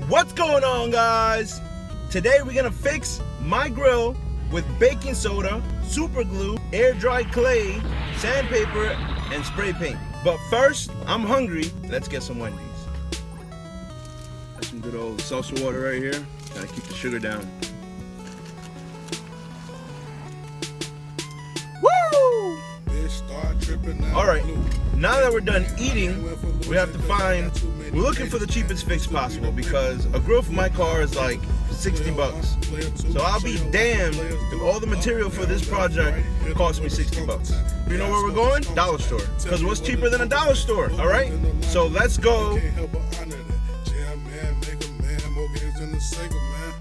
What's going on, guys? Today we're gonna fix my grill with baking soda, super glue, air dry clay, sandpaper, and spray paint. But first, I'm hungry. Let's get some Wendy's. Got some good old salsa water right here. Gotta keep the sugar down. Woo! Alright, now that we're done eating, we have to we're looking for the cheapest fix possible because a grill for my car is like 60 bucks. So I'll be damned if all the material for this project costs me 60 bucks. You know where we're going? Dollar store. Because what's cheaper than a dollar store, alright? So let's go.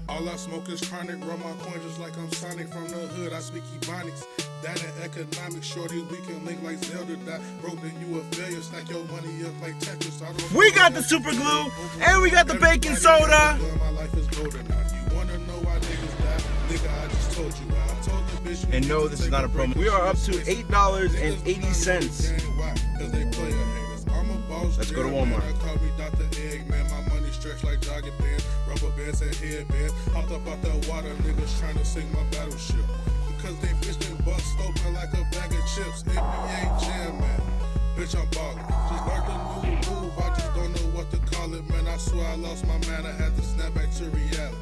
All I smoke is chronic, run my coin just like I'm Sonic from the hood. I speak Ebonics, that and economics. Shorty, we can link like Zelda. That broke, then you a failure. Stack your money up like Tetris. We got the super glue and we got the baking soda. My life is golden now. You wanna know why niggas die? Nigga, I just told you. I told the bitch. And no, this is not a promo. We are up to $8.80. Let's go to Walmart. Like jogging pants, rubber bands and headbands. Hopped up out that water, niggas trying to sink my battleship. Because they bitch them butts open like a bag of chips. NBA jam, man. Bitch, I'm ballin'. Just learned a new move, I just don't know what to call it, man. I swear I lost my man, I had to snap back to reality.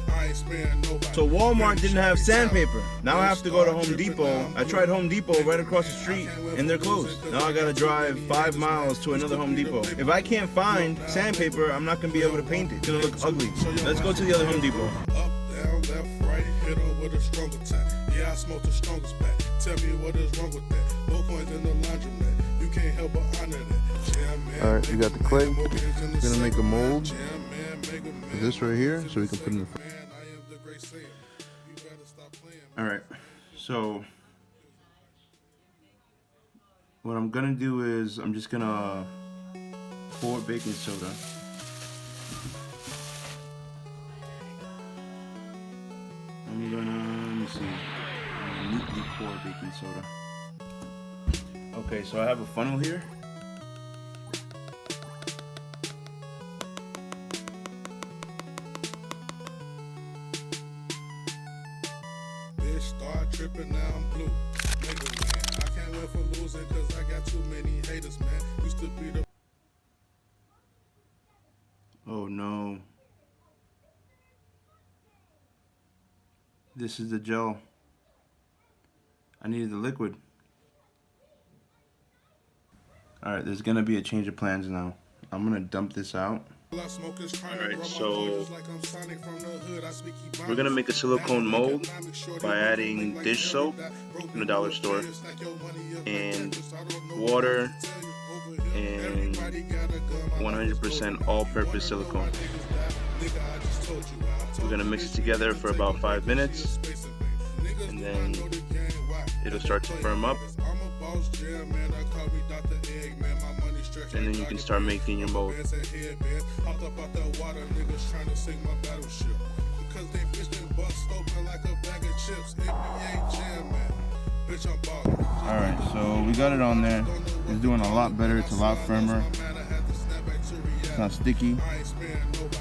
I ain't sparing nobody. So Walmart didn't have sandpaper. Now I have to go to Home Depot. I tried Home Depot right across the street and they're closed. Now I gotta drive 5 miles to another Home Depot. If I can't find sandpaper, I'm not gonna be able to paint it. It's gonna look ugly. Let's go to the other Home Depot. Up, down, left, right, hit her with a strong attack. Yeah, I smoke the strongest pack. Tell me what is wrong with that. No coins in the laundromat. You can't help but honor that. Alright, we got the clay. We're gonna make a mold for this right here so we can put it in the front. Alright, so what I'm gonna do is I'm just gonna pour baking soda. I'm gonna, let me see, I'm gonna neatly pour baking soda. Okay, so I have a funnel here. Start tripping, now I'm blue. Nigga, man, I can't win for losing cause I got too many haters, man. Used to be the. Oh no. This is the gel. I needed the liquid. Alright, there's gonna be a change of plans now. I'm gonna dump this out. Alright, so we're gonna make a silicone mold by adding dish soap from the dollar store and water and 100% all-purpose silicone. We're gonna mix it together for about 5 minutes and then it'll start to firm up. And then you can start making your mold. Alright, so we got it on there. It's doing a lot better. It's a lot firmer. It's not sticky.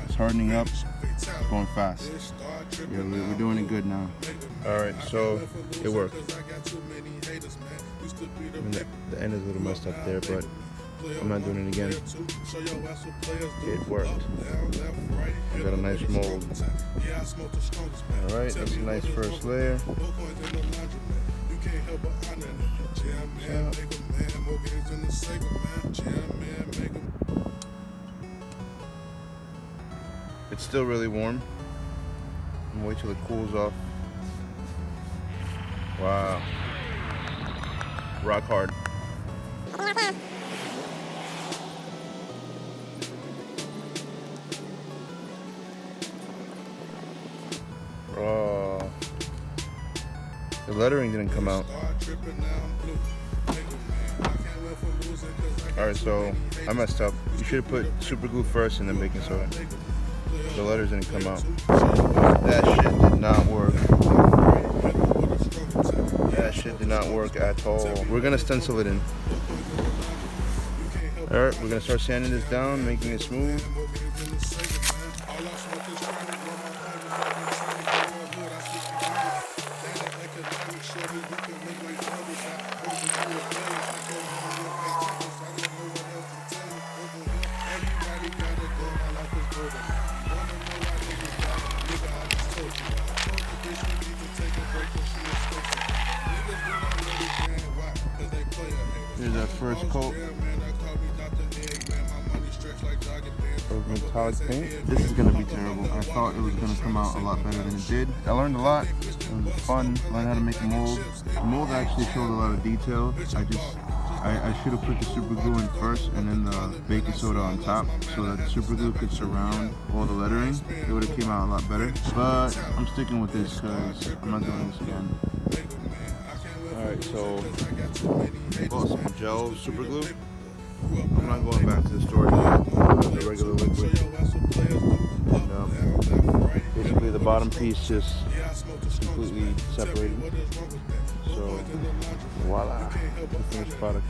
It's hardening up. It's going fast. Yeah, we're doing it good now. Alright, so it worked. I mean, the end is a little messed up there, but I'm not doing it again. It worked. We got a nice mold. Alright, that's a nice first layer. It's still really warm. I'm gonna wait till it cools off. Wow. Rock hard. Oh, the lettering didn't come out. Alright, so I messed up. You should have put super glue first and then baking soda. The letters didn't come out. That shit did not work. That shit did not work at all. We're gonna stencil it in. Alright, we're gonna start sanding this down, making it smooth. Here's our first coat of metallic paint. This is gonna be terrible. I thought it was gonna come out a lot better than it did. I learned a lot. It was fun. Learned how to make a mold. The mold actually showed a lot of detail. I should have put the super glue in first and then the baking soda on top so that the super glue could surround all the lettering. It would have came out a lot better. But I'm sticking with this because I'm not doing this again. Alright, so I bought some gel super glue. I'm not going back to the store to get the regular liquid. And, basically the bottom piece just completely separated. So voila, the finished product.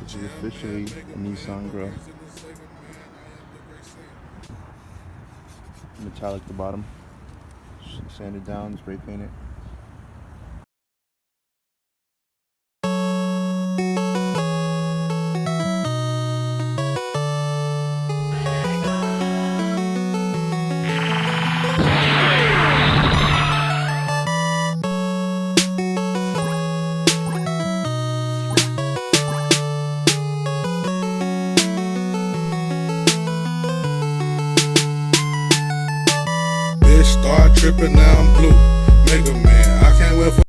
This is officially a Nissan grill. Metallic the bottom. Sand it down, spray paint it. Start tripping, now I'm blue. Mega Man, I can't wait for